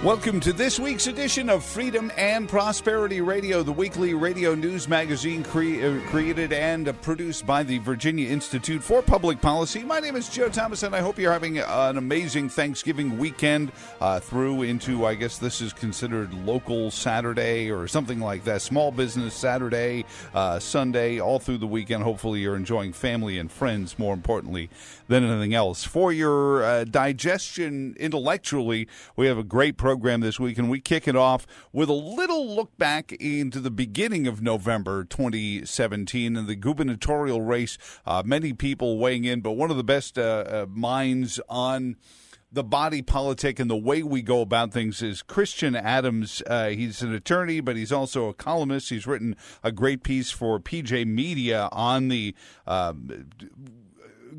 Welcome to this week's edition of Freedom and Prosperity Radio, the weekly radio news magazine created and produced by the Virginia Institute for Public Policy. My name is Joe Thomas, and I hope you're having an amazing Thanksgiving weekend through into, I guess this is considered local Saturday or something like that, small business Saturday, Sunday, all through the weekend. Hopefully you're enjoying family and friends, more importantly than anything else. For your digestion intellectually, we have a great program this week, and we kick it off with a little look back into the beginning of November 2017 and the gubernatorial race. Many people weighing in, but one of the best minds on the body politic and the way we go about things is Christian Adams. He's an attorney, but he's also a columnist. He's written a great piece for PJ Media on the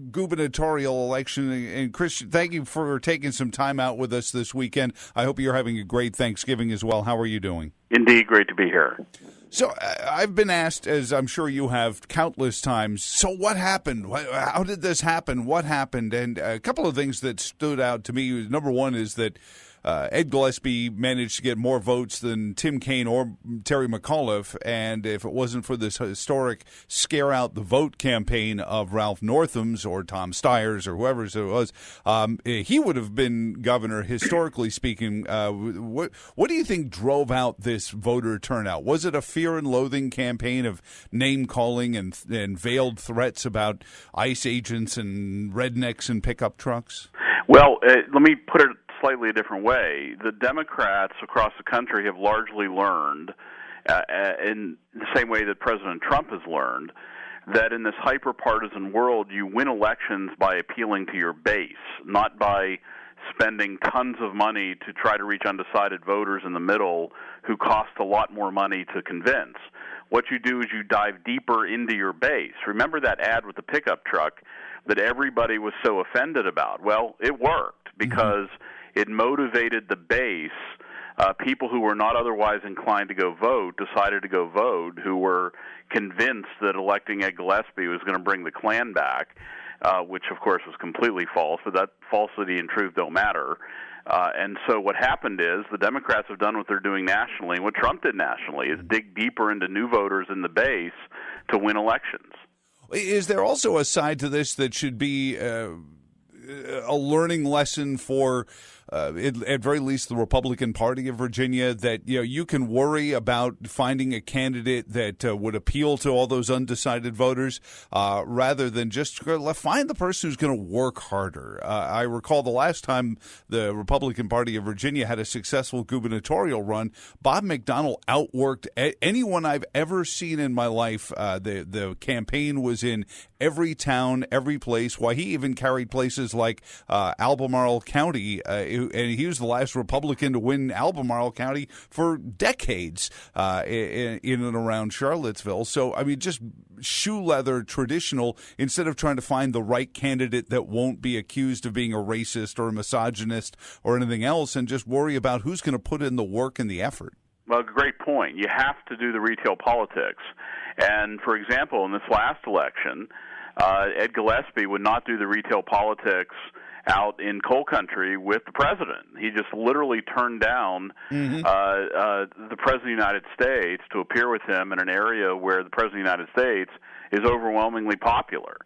gubernatorial election. And Christian, thank you for taking some time out with us this weekend. I hope you're having a great Thanksgiving as well. How are you doing? Indeed, great to be here. So I've been asked, as I'm sure you have countless times, so what happened? How did this happen? What happened? And a couple of things that stood out to me. Number one is that Ed Gillespie managed to get more votes than Tim Kaine or Terry McAuliffe, and if it wasn't for this historic scare out the vote campaign of Ralph Northam's or Tom Steyer's or whoever's it was, he would have been governor, historically speaking. What do you think drove out this voter turnout? Was it a fear and loathing campaign of name-calling and veiled threats about ICE agents and rednecks and pickup trucks? Well, let me put it slightly a different way. The Democrats across the country have largely learned, in the same way that President Trump has learned, that in this hyper-partisan world, you win elections by appealing to your base, not by spending tons of money to try to reach undecided voters in the middle who cost a lot more money to convince. What you do is you dive deeper into your base. Remember that ad with the pickup truck that everybody was so offended about? Well, it worked because it motivated the base. People who were not otherwise inclined to go vote decided to go vote, who were convinced that electing Ed Gillespie was going to bring the Klan back, which, of course, was completely false, but that falsity and truth don't matter. And so what happened is the Democrats have done what they're doing nationally, and what Trump did nationally is dig deeper into new voters in the base to win elections. Is there also a side to this that should be a learning lesson for, at very least, the Republican Party of Virginia, that you can worry about finding a candidate that would appeal to all those undecided voters rather than just find the person who's going to work harder? I recall the last time the Republican Party of Virginia had a successful gubernatorial run, Bob McDonnell outworked anyone I've ever seen in my life. The campaign was in every town, every place. Why, he even carried places like Albemarle County, and he was the last Republican to win Albemarle County for decades in and around Charlottesville. So, I mean, just shoe leather, traditional, instead of trying to find the right candidate that won't be accused of being a racist or a misogynist or anything else, and just worry about who's going to put in the work and the effort. Well, great point. You have to do the retail politics. And, for example, in this last election, Ed Gillespie would not do the retail politics out in coal country with the president. He just literally turned down the president of the United States to appear with him in an area where the president of the United States is overwhelmingly popular.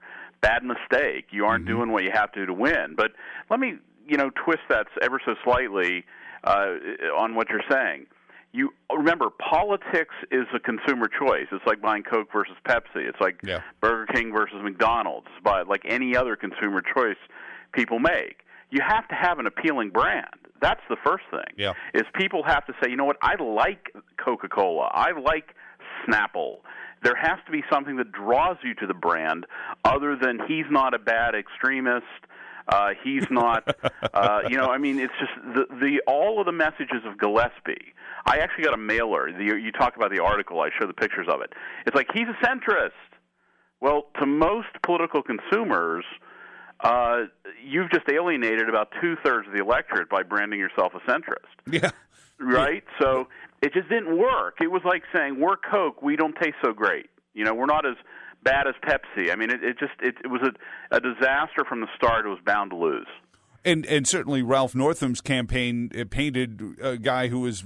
Bad mistake. You aren't doing what you have to do to win. But let me, twist that ever so slightly on what you're saying. You remember, politics is a consumer choice. It's like buying Coke versus Pepsi. It's like Burger King versus McDonald's. But like any other consumer choice people make, you have to have an appealing brand. That's the first thing. Is people have to say, you know what, I like Coca-Cola. I like Snapple. There has to be something that draws you to the brand other than he's not a bad extremist. He's not, it's just all of the messages of Gillespie. I actually got a mailer. You talk about the article. I show the pictures of it. It's like, he's a centrist. Well, to most political consumers, you've just alienated about two-thirds of the electorate by branding yourself a centrist. Yeah. Right? So it just didn't work. It was like saying, we're Coke, we don't taste so great. We're not as bad as Pepsi. I mean, it was a disaster from the start. It was bound to lose. And certainly Ralph Northam's campaign painted a guy who was,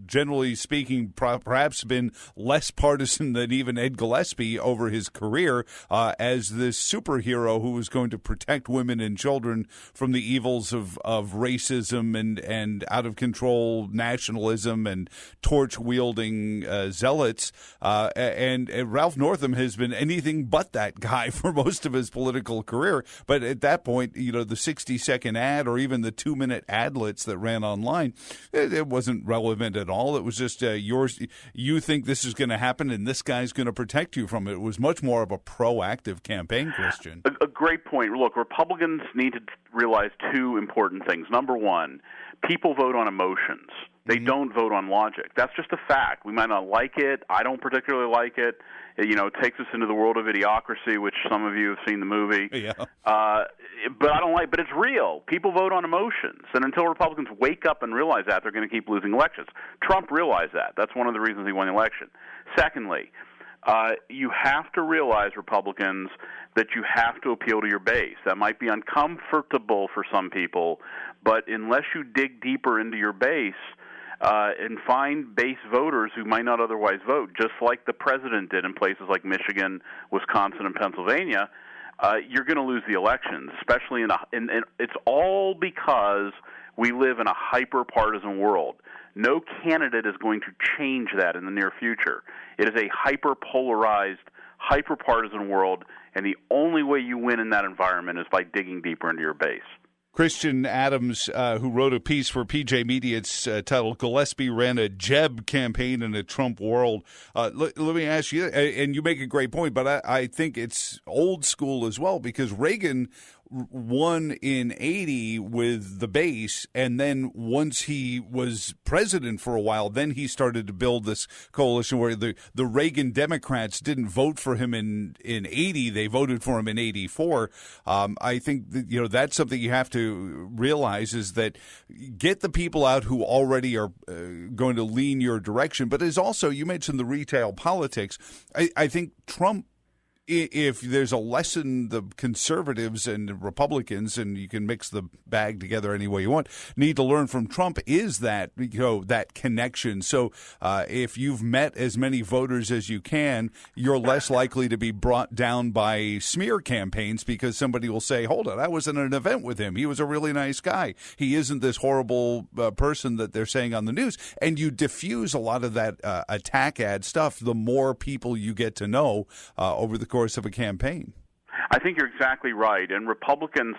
generally speaking, perhaps been less partisan than even Ed Gillespie over his career as this superhero who was going to protect women and children from the evils of racism and out-of-control nationalism and torch-wielding zealots. And Ralph Northam has been anything but that guy for most of his political career. But at that point, the 60-second ad or even the 2-minute adlets that ran online, it wasn't relevant at all. It was just you think this is going to happen and this guy's going to protect you from it. It was much more of a proactive campaign, Christian. A great point. Look, Republicans need to realize two important things. Number one, people vote on emotions. They don't vote on logic. That's just a fact. We might not like it. I don't particularly like it. It takes us into the world of Idiocracy, which some of you have seen the movie. Yeah. But I don't like. But it's real. People vote on emotions, and until Republicans wake up and realize that, they're going to keep losing elections. Trump realized that. That's one of the reasons he won the election. Secondly, you have to realize, Republicans, that you have to appeal to your base. That might be uncomfortable for some people, but unless you dig deeper into your base and find base voters who might not otherwise vote, just like the president did in places like Michigan, Wisconsin, and Pennsylvania, you're going to lose the elections, especially in it's all because we live in a hyper-partisan world. No candidate is going to change that in the near future. It is a hyper-polarized, hyper-partisan world, and the only way you win in that environment is by digging deeper into your base. Christian Adams, who wrote a piece for PJ Media, it's titled "Gillespie Ran a Jeb Campaign in a Trump World." Let me ask you, and you make a great point, but I think it's old school as well, because Reagan won in 80 with the base, and then once he was president for a while, then he started to build this coalition where the Reagan Democrats didn't vote for him in 80, they voted for him in 84. I think that, that's something you have to realize, is that get the people out who already are going to lean your direction, but as also, you mentioned the retail politics. I think Trump, if there's a lesson the conservatives and Republicans, and you can mix the bag together any way you want, need to learn from Trump, is that that connection. So if you've met as many voters as you can, you're less likely to be brought down by smear campaigns, because somebody will say, hold on, I was in an event with him. He was a really nice guy. He isn't this horrible person that they're saying on the news. And you diffuse a lot of that attack ad stuff the more people you get to know over the course of a campaign. I think you're exactly right. And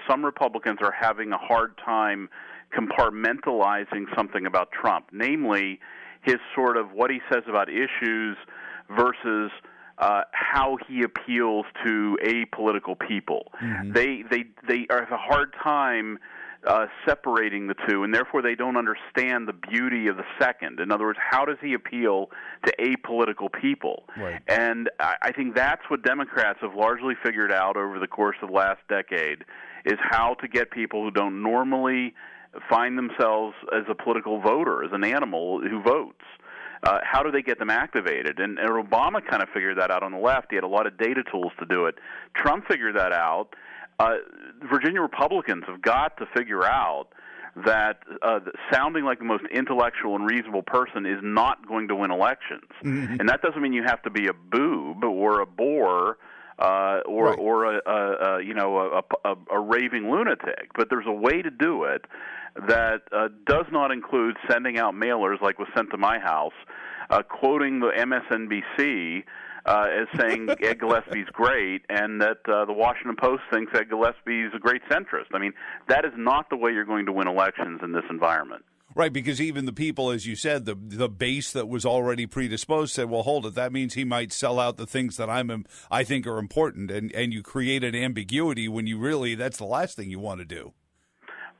some Republicans are having a hard time compartmentalizing something about Trump, namely his sort of what he says about issues versus how he appeals to apolitical people. Mm-hmm. They have a hard time separating the two, and therefore they don't understand the beauty of the second. In other words, how does he appeal to apolitical people? Right. And I think that's what Democrats have largely figured out over the course of the last decade, is how to get people who don't normally find themselves as a political voter, as an animal who votes. How do they get them activated? And Obama kind of figured that out on the left. He had a lot of data tools to do it. Trump figured that out. Virginia Republicans have got to figure out that sounding like the most intellectual and reasonable person is not going to win elections. Mm-hmm. And that doesn't mean you have to be a boob or a bore or a raving lunatic. But there's a way to do it that does not include sending out mailers like was sent to my house, quoting the MSNBC as saying Ed Gillespie's great, and that the Washington Post thinks Ed Gillespie's a great centrist. I mean, that is not the way you're going to win elections in this environment. Right, because even the people, as you said, the base that was already predisposed said, well, hold it, that means he might sell out the things that I think are important, and you create an ambiguity when you really, that's the last thing you want to do.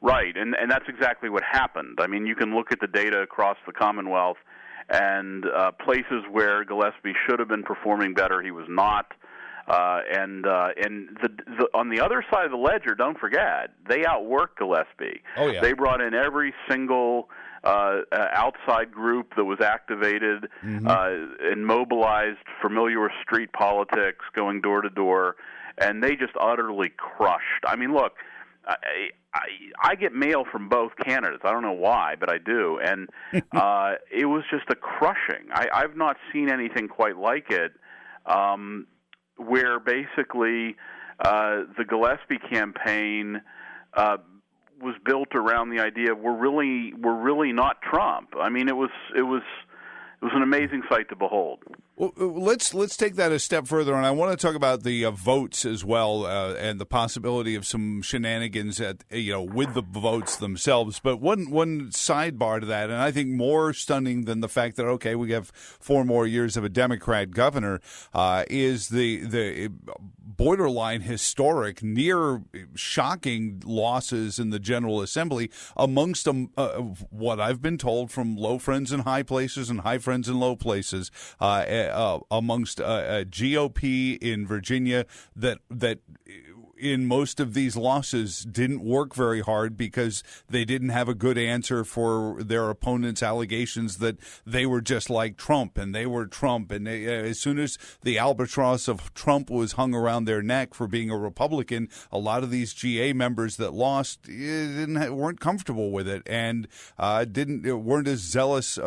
Right, and that's exactly what happened. I mean, you can look at the data across the Commonwealth, and places where Gillespie should have been performing better, he was not. And on the other side of the ledger, don't forget, they outworked Gillespie. Oh, yeah. They brought in every single outside group that was activated and mobilized, familiar with street politics, going door to door, and they just utterly crushed. I mean, look, I get mail from both candidates. I don't know why, but I do, and it was just a crushing. I've not seen anything quite like it, where basically the Gillespie campaign was built around the idea of we're really not Trump. I mean, it was an amazing sight to behold. Well, let's take that a step further, and I want to talk about the votes as well, and the possibility of some shenanigans with the votes themselves. But one sidebar to that, and I think more stunning than the fact that we have 4 more years of a Democrat governor, is the borderline historic, near shocking losses in the General Assembly amongst what I've been told from low friends in high places and high friends in low places. Amongst GOP in Virginia that in most of these losses didn't work very hard because they didn't have a good answer for their opponents' allegations that they were just like Trump and they were Trump. And as soon as the albatross of Trump was hung around their neck for being a Republican, a lot of these GA members that lost weren't comfortable with it and weren't as zealous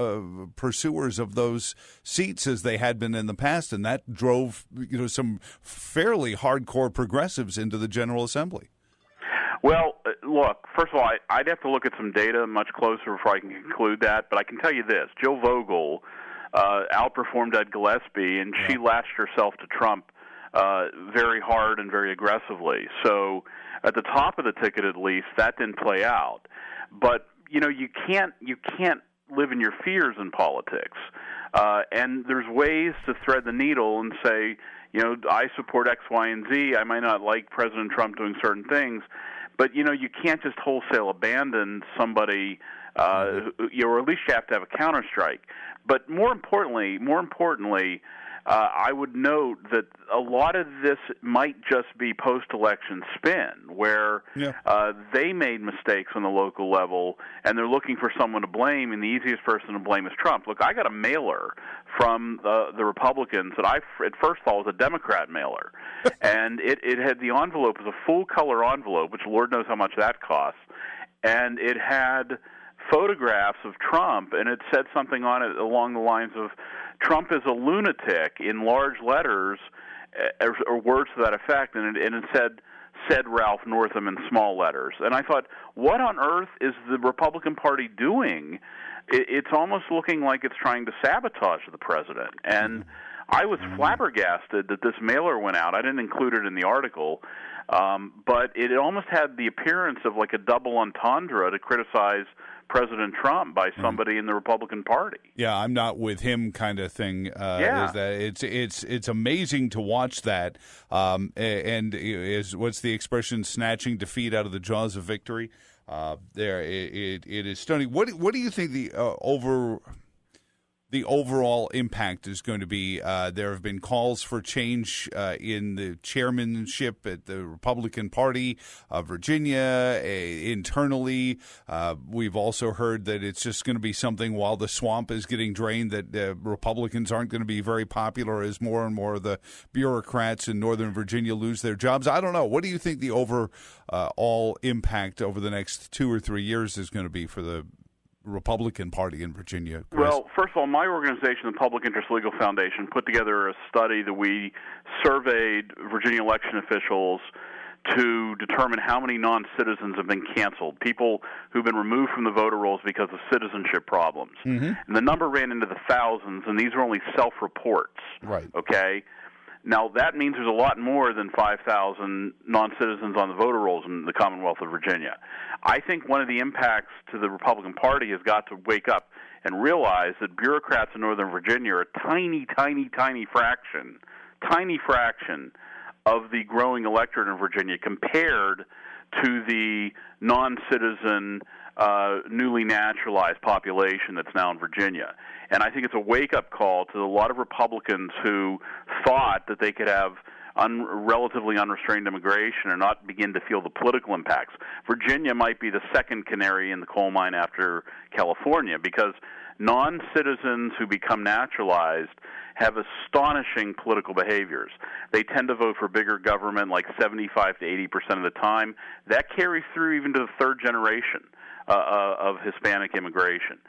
pursuers of those seats as they had been in the past. And that drove some fairly hardcore progressives into the General Assembly. Well, look, first of all, I'd have to look at some data much closer before I can conclude that, but I can tell you this. Joe Vogel outperformed Ed Gillespie, and she lashed herself to Trump very hard and very aggressively. So at the top of the ticket, at least, that didn't play out. But, you can't live in your fears in politics. And there's ways to thread the needle and say, I support X, Y, and Z. I might not like President Trump doing certain things, but, you can't just wholesale abandon somebody, or at least you have to have a counterstrike. But more importantly, I would note that a lot of this might just be post-election spin, where they made mistakes on the local level, and they're looking for someone to blame, and the easiest person to blame is Trump. Look, I got a mailer from the Republicans that I at first thought was a Democrat mailer, and it had the envelope was a full-color envelope, which Lord knows how much that costs, and it had photographs of Trump, and it said something on it along the lines of, Trump is a lunatic in large letters, or words to that effect, and it said Ralph Northam in small letters. And I thought, what on earth is the Republican Party doing? It's almost looking like it's trying to sabotage the president. And I was flabbergasted that this mailer went out. I didn't include it in the article, but it almost had the appearance of like a double entendre to criticize President Trump by somebody in the Republican Party. Yeah, I'm not with him kind of thing. Is that it's amazing to watch that. And what's the expression? Snatching defeat out of the jaws of victory. It is stunning. What do you think the overall impact is going to be? There have been calls for change in the chairmanship at the Republican Party of Virginia. Internally, we've also heard that it's just going to be something while the swamp is getting drained, that Republicans aren't going to be very popular as more and more of the bureaucrats in Northern Virginia lose their jobs. I don't know. What do you think the overall impact over the next 2 or 3 years is going to be for the Republican Party in Virginia, Chris? Well, first of all, my organization, the Public Interest Legal Foundation, put together a study that we surveyed Virginia election officials to determine how many non-citizens have been canceled, people who've been removed from the voter rolls because of citizenship problems. And the number ran into the thousands, and these are only self-reports. Right. Okay? Now, that means there's a lot more than 5,000 non-citizens on the voter rolls in the Commonwealth of Virginia. I think one of the impacts to the Republican Party has got to wake up and realize that bureaucrats in Northern Virginia are a tiny fraction of the growing electorate in Virginia compared to the non-citizen, newly naturalized population that's now in Virginia. And I think it's a wake-up call to a lot of Republicans who thought that they could have relatively unrestrained immigration and not begin to feel the political impacts. Virginia might be the second canary in the coal mine after California, because non-citizens who become naturalized have astonishing political behaviors. They tend to vote for bigger government like 75 to 80% of the time. That carries through even to the third generation of Hispanic immigration.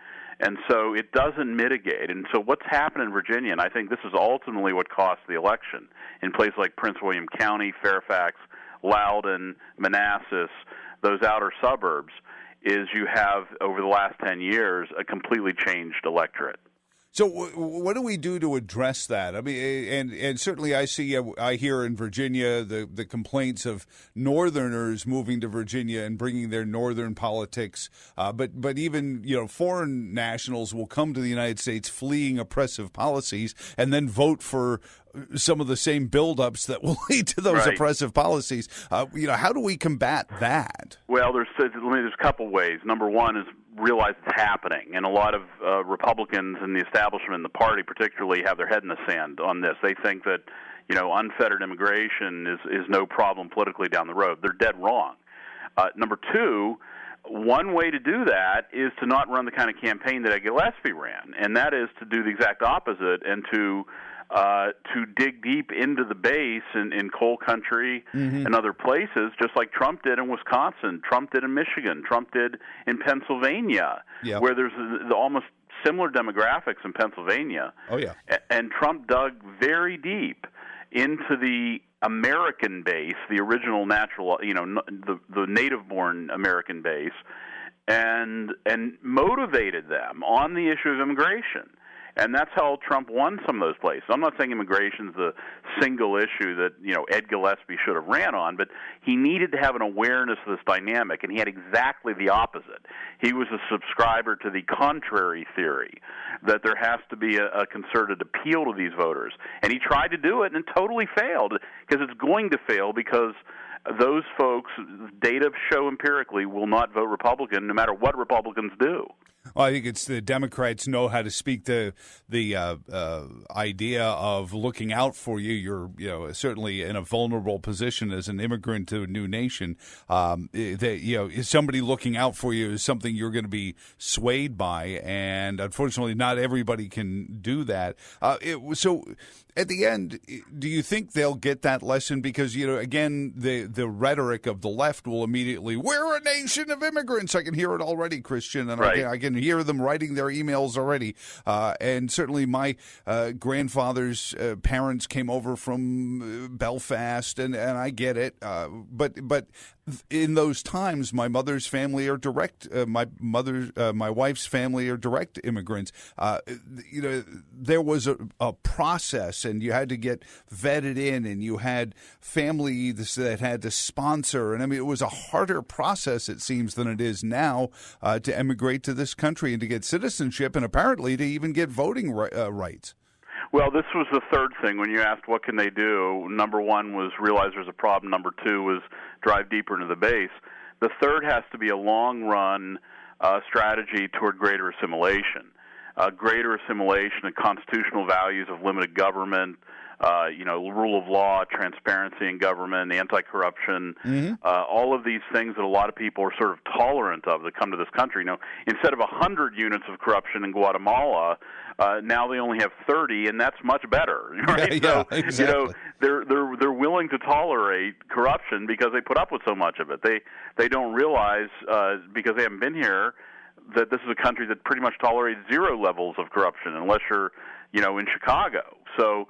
And so it doesn't mitigate. And so what's happened in Virginia, and I think this is ultimately what cost the election, in places like Prince William County, Fairfax, Loudoun, Manassas, those outer suburbs, is you have, over the last 10 years, a completely changed electorate. So what do we do to address that? I mean, and certainly I hear in Virginia the complaints of Northerners moving to Virginia and bringing their Northern politics. But even, foreign nationals will come to the United States fleeing oppressive policies and then vote for some of the same buildups that will lead to those oppressive policies. How do we combat that? Well, there's a couple ways. Number one is realize it's happening, and a lot of Republicans in the establishment and the party particularly have their head in the sand on this. They think that unfettered immigration is no problem politically down the road. They're dead wrong. Number two, one way to do that is to not run the kind of campaign that Ed Gillespie ran, and that is to do the exact opposite and to dig deep into the base in coal country and other places, just like Trump did in Wisconsin, Trump did in Michigan, Trump did in Pennsylvania, where there's almost similar demographics in Pennsylvania. Oh, yeah. And Trump dug very deep into the American base, the original natural, the native-born American base, and motivated them on the issue of immigration. And that's how Trump won some of those places. I'm not saying immigration is the single issue that, Ed Gillespie should have ran on, but he needed to have an awareness of this dynamic, and he had exactly the opposite. He was a subscriber to the contrary theory, that there has to be a concerted appeal to these voters. And he tried to do it and totally failed, because it's going to fail because those folks, data show empirically, will not vote Republican no matter what Republicans do. Well, I think it's the Democrats know how to speak the idea of looking out for you. You're certainly in a vulnerable position as an immigrant to a new nation. Somebody looking out for you is something you're going to be swayed by, and unfortunately, not everybody can do that. So, at the end, do you think they'll get that lesson? Because again, the rhetoric of the left will immediately, "We're a nation of immigrants." I can hear it already, Christian, and I can hear them writing their emails already. And certainly my grandfather's parents came over from Belfast, and I get it. But in those times, my mother's family are direct. My wife's family are direct immigrants. There was a process, and you had to get vetted in, and you had families that had to sponsor. And I mean, it was a harder process, it seems, than it is now to emigrate to this country and to get citizenship, and apparently to even get voting rights. Well, this was the third thing. When you asked what can they do, number one was realize there's a problem. Number two was drive deeper into the base. The third has to be a long-run strategy toward greater assimilation. Greater assimilation and constitutional values of limited government, rule of law, transparency in government, anti-corruption, all of these things that a lot of people are sort of tolerant of that come to this country. Instead of 100 units of corruption in Guatemala, now they only have 30, and that's much better. Right? Yeah, exactly. They're willing to tolerate corruption because they put up with so much of it. They don't realize because they haven't been here that this is a country that pretty much tolerates zero levels of corruption unless you're in Chicago. So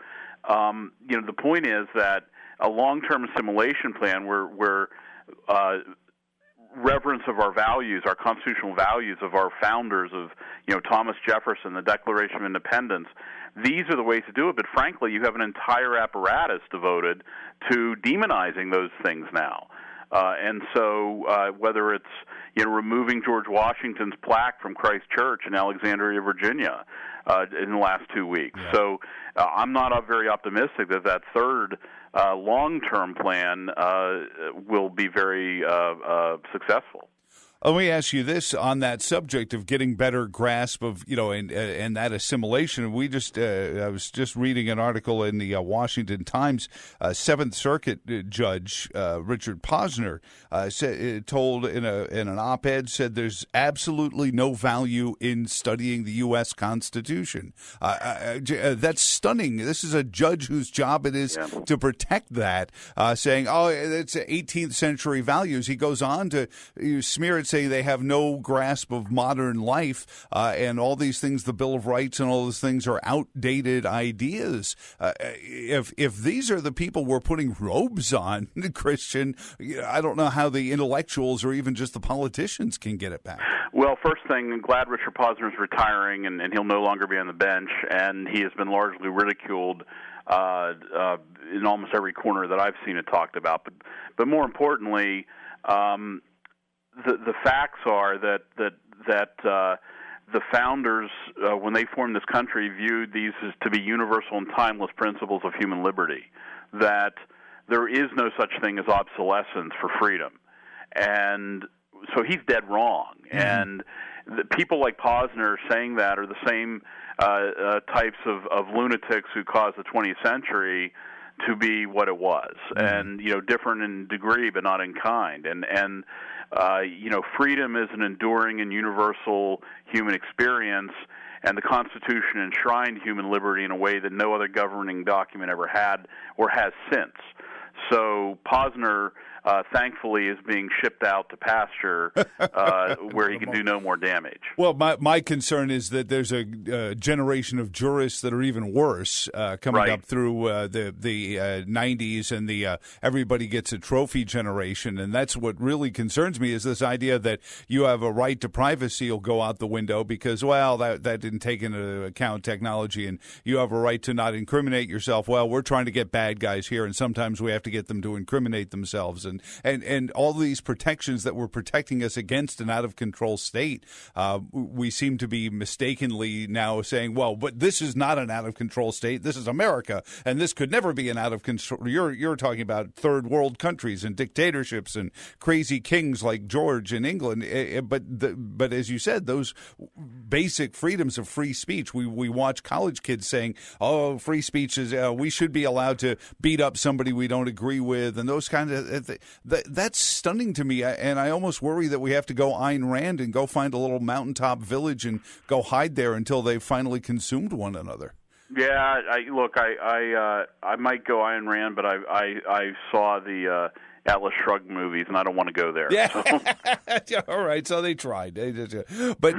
the point is that a long-term assimilation plan where reverence of our values, our constitutional values of our founders, of Thomas Jefferson, the Declaration of Independence, these are the ways to do it. But frankly, you have an entire apparatus devoted to demonizing those things now. And so whether it's removing George Washington's plaque from Christ Church in Alexandria, Virginia, in the last 2 weeks. Yeah. So I'm not very optimistic that third long-term plan will be very successful. Let me ask you this on that subject of getting better grasp of, and that assimilation. We just, I was just reading an article in the Washington Times. Seventh Circuit Judge Richard Posner told in an op-ed, said there's absolutely no value in studying the U.S. Constitution. That's stunning. This is a judge whose job it is to protect that, saying, oh, it's 18th century values. He goes on to smear it, say they have no grasp of modern life, and all these things, the Bill of Rights and all those things, are outdated ideas. If these are the people we're putting robes on, Christian, I don't know how the intellectuals or even just the politicians can get it back. Well, first thing, I'm glad Richard Posner is retiring, and he'll no longer be on the bench, and he has been largely ridiculed in almost every corner that I've seen it talked about. But more importantly, the facts are that the founders, when they formed this country, viewed these as to be universal and timeless principles of human liberty, that there is no such thing as obsolescence for freedom. And so he's dead wrong. Mm-hmm. And the people like Posner saying that are the same types of lunatics who caused the 20th century to be what it was. Mm-hmm. And, different in degree but not in kind. And freedom is an enduring and universal human experience, and the Constitution enshrined human liberty in a way that no other governing document ever had or has since. So Posner, thankfully, is being shipped out to pasture where he can do no more damage. Well, my concern is that there's a generation of jurists that are even worse coming up through the 90s and the everybody gets a trophy generation. And that's what really concerns me, is this idea that you have a right to privacy will go out the window because, well, that didn't take into account technology, and you have a right to not incriminate yourself. Well, we're trying to get bad guys here, and sometimes we have to get them to incriminate themselves. And all these protections that we're protecting us against an out-of-control state, we seem to be mistakenly now saying, well, but this is not an out-of-control state. This is America, and this could never be an out-of-control. You're talking about third world countries and dictatorships and crazy kings like George in England. But as you said, those basic freedoms of free speech, we watch college kids saying, oh, free speech is, we should be allowed to beat up somebody we don't agree with, and those kind of that's stunning to me. And I almost worry that we have to go Ayn Rand and go find a little mountaintop village and go hide there until they've finally consumed one another. Yeah, I might go Ayn Rand, but I saw the Atlas Shrugged movies, and I don't want to go there. Yeah, so. All right. So they tried, but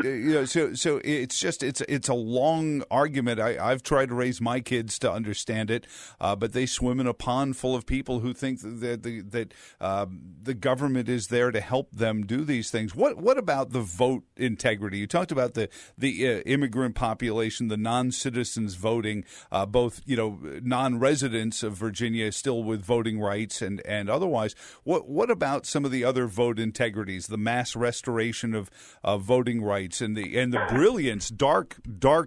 so it's a long argument. I've tried to raise my kids to understand it, but they swim in a pond full of people who think that the government is there to help them do these things. What about the vote integrity? You talked about the immigrant population, the non-citizens voting, both non-residents of Virginia still with voting rights and otherwise. What about some of the other vote integrities, the mass restoration of voting rights, and the brilliance, dark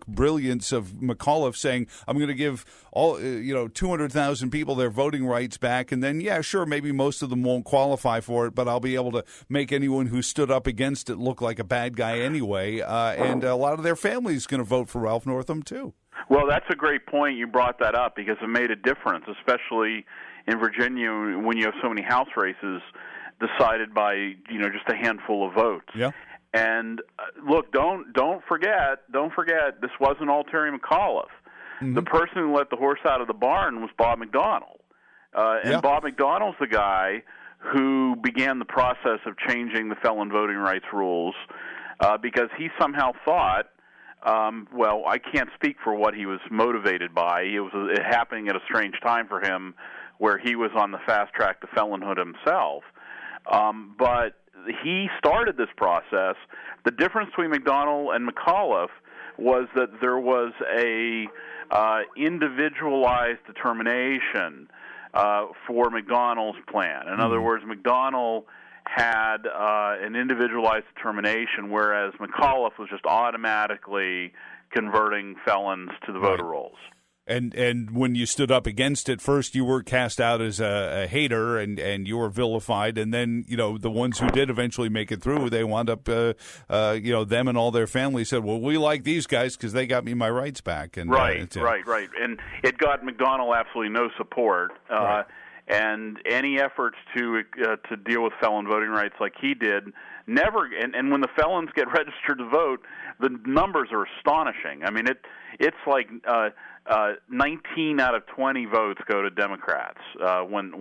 brilliance of McAuliffe saying, I'm going to give all 200,000 people their voting rights back, and then maybe most of them won't qualify for it, but I'll be able to make anyone who stood up against it look like a bad guy anyway, and a lot of their family's going to vote for Ralph Northam too. Well, that's a great point. You brought that up because it made a difference, especially in Virginia when you have so many House races decided by just a handful of votes. Yeah. And look, don't forget, this wasn't all Terry McAuliffe. Mm-hmm. The person who let the horse out of the barn was Bob McDonnell, and Bob McDonnell's the guy who began the process of changing the felon voting rights rules because he somehow thought. I can't speak for what he was motivated by. It was happening at a strange time for him where he was on the fast track to felonhood himself. But he started this process. The difference between McDonnell and McAuliffe was that there was a individualized determination for McDonnell's plan. In other words, McDonnell had an individualized determination, whereas McAuliffe was just automatically converting felons to the voter rolls. And when you stood up against it, first you were cast out as a hater and you were vilified, and then the ones who did eventually make it through, they wound up them and all their families said, well, we like these guys because they got me my rights back. And right, and it got McDonnell absolutely no support. Right. And any efforts to deal with felon voting rights like he did never. And when the felons get registered to vote, the numbers are astonishing. I mean, it's like 19 out of 20 votes go to Democrats when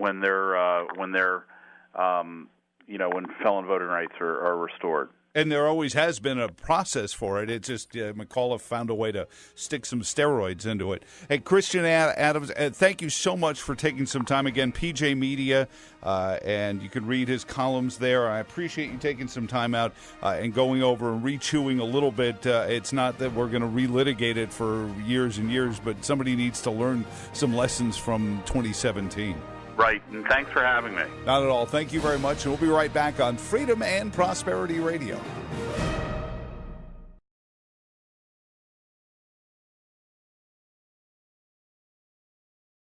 felon voting rights are restored. And there always has been a process for it. It's just McAuliffe found a way to stick some steroids into it. Hey, Christian Adams, thank you so much for taking some time again. PJ Media, and you can read his columns there. I appreciate you taking some time out and going over and re-chewing a little bit. It's not that we're going to relitigate it for years and years, but somebody needs to learn some lessons from 2017. Right, and thanks for having me. Not at all. Thank you very much, and we'll be right back on Freedom and Prosperity Radio.